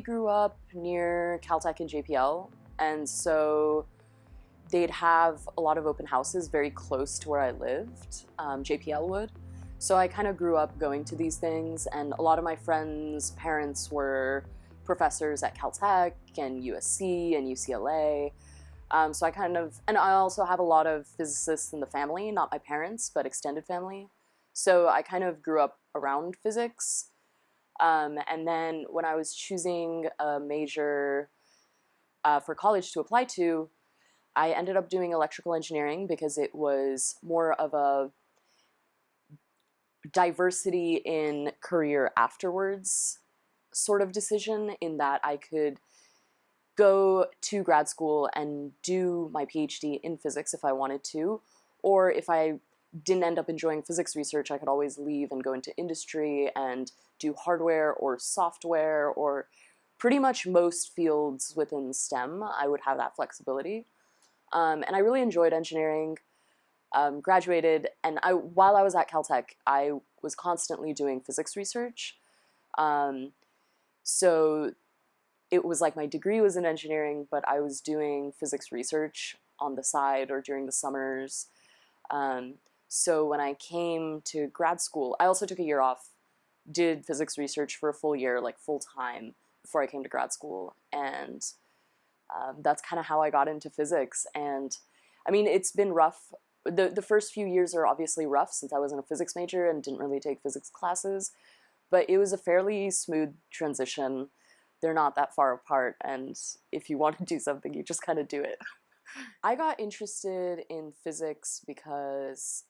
grew up near Caltech and JPL, and so they'd have a lot of open houses very close to where I lived, JPL would. So I kind of grew up going to these things, and a lot of my friends' parents were professors at Caltech and USC and UCLA. So I kind of, and I also have a lot of physicists in the family, not my parents, but extended family. So I kind of grew up around physics. And then when I was choosing a major for college to apply to, I ended up doing electrical engineering because it was more of a diversity in career afterwards sort of decision, in that I could go to grad school and do my PhD in physics if I wanted to, or if I didn't end up enjoying physics research, I could always leave and go into industry and do hardware or software or pretty much most fields within STEM. I would have that flexibility. And I really enjoyed engineering, graduated, and while I was at Caltech, I was constantly doing physics research. So it was like my degree was in engineering, but I was doing physics research on the side or during the summers. So when I came to grad school, I also took a year off, did physics research for a full year, like full time, before I came to grad school. And that's kind of how I got into physics. And I mean, it's been rough. The first few years are obviously rough since I wasn't a physics major and didn't really take physics classes, but it was a fairly smooth transition. They're not that far apart, and if you want to do something, you just kind of do it. I got interested in physics because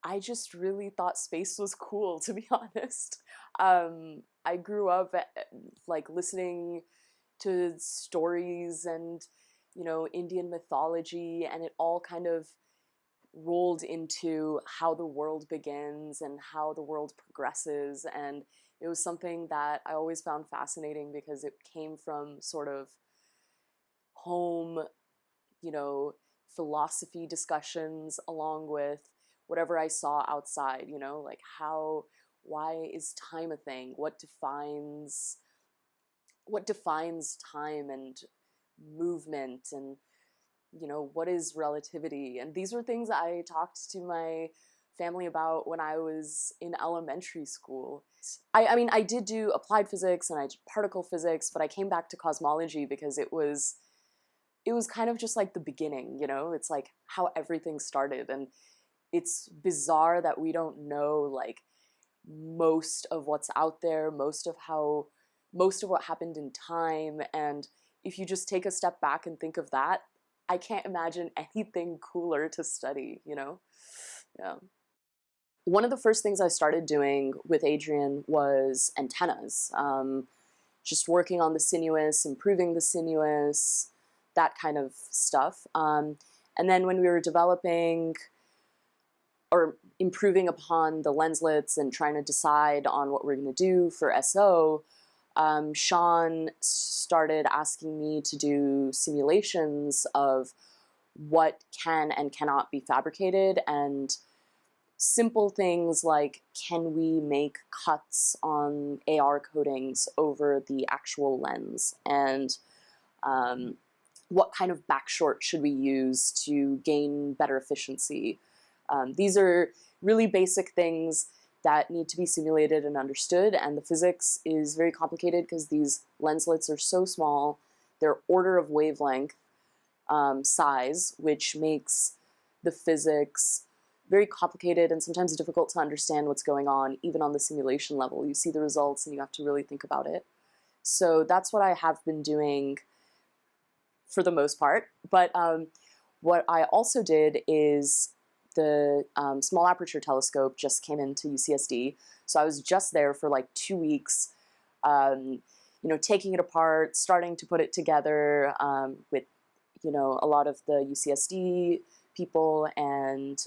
I just really thought space was cool, to be honest. I grew up like listening to stories and, you know, Indian mythology, and it all kind of rolled into how the world begins and how the world progresses. And it was something that I always found fascinating because it came from sort of home, you know, philosophy discussions along with whatever I saw outside, you know, like why is time a thing? What defines time and movement, and, you know, what is relativity? And these were things I talked to my family about when I was in elementary school. I mean, I did do applied physics and I did particle physics, but I came back to cosmology because it was kind of just like the beginning, you know? It's like how everything started, and it's bizarre that we don't know like most of what's out there, most of what happened in time. And if you just take a step back and think of that, I can't imagine anything cooler to study, you know? Yeah. One of the first things I started doing with Adrian was antennas. Just working on the sinuous, improving the sinuous, that kind of stuff. And then when we were developing or improving upon the lenslets and trying to decide on what we're going to do for SO, Sean started asking me to do simulations of what can and cannot be fabricated, and simple things like, can we make cuts on AR coatings over the actual lens, and what kind of backshort should we use to gain better efficiency? These are really basic things that need to be simulated and understood, and the physics is very complicated because these lenslets are so small, they're order of wavelength size, which makes the physics very complicated and sometimes difficult to understand what's going on, even on the simulation level. You see the results and you have to really think about it. So that's what I have been doing for the most part. But what I also did is the Small Aperture Telescope just came into UCSD. So I was just there for like 2 weeks, you know, taking it apart, starting to put it together with, you know, a lot of the UCSD people and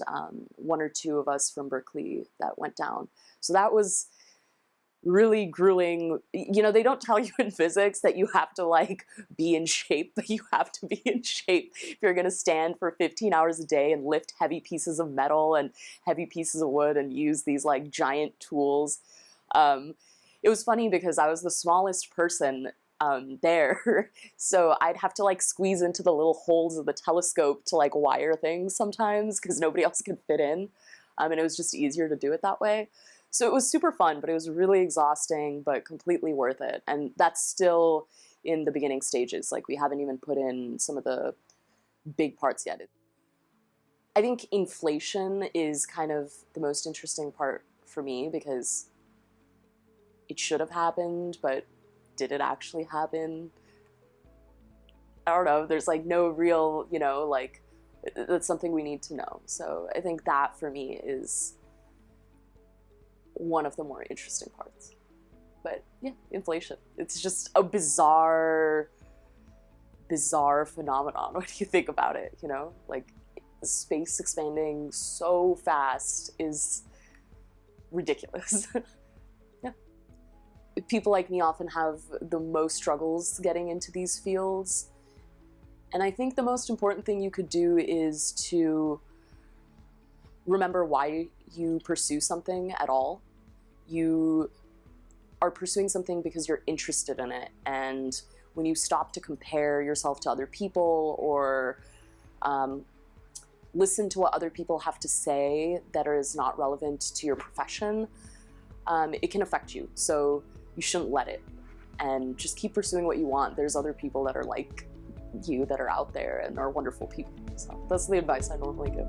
one or two of us from Berkeley that went down. So that was really grueling. You know, they don't tell you in physics that you have to like be in shape, but you have to be in shape if you're going to stand for 15 hours a day and lift heavy pieces of metal and heavy pieces of wood and use these like giant tools. it was funny because I was the smallest person there, so I'd have to like squeeze into the little holes of the telescope to like wire things sometimes because nobody else could fit in, and it was just easier to do it that way. So it was super fun, but it was really exhausting, but completely worth it. And that's still in the beginning stages. Like, we haven't even put in some of the big parts yet. I think inflation is kind of the most interesting part for me because it should have happened, but did it actually happen? I don't know. There's like no real, you know, like, that's something we need to know. So I think that for me is one of the more interesting parts. But yeah, inflation. It's just a bizarre phenomenon when you think about it, you know? Like, space expanding so fast is ridiculous. Yeah. People like me often have the most struggles getting into these fields. And I think the most important thing you could do is to remember why you pursue something at all. You are pursuing something because you're interested in it. And when you stop to compare yourself to other people or listen to what other people have to say that is not relevant to your profession, it can affect you. So you shouldn't let it. And just keep pursuing what you want. There's other people that are like you that are out there and are wonderful people. So that's the advice I normally give.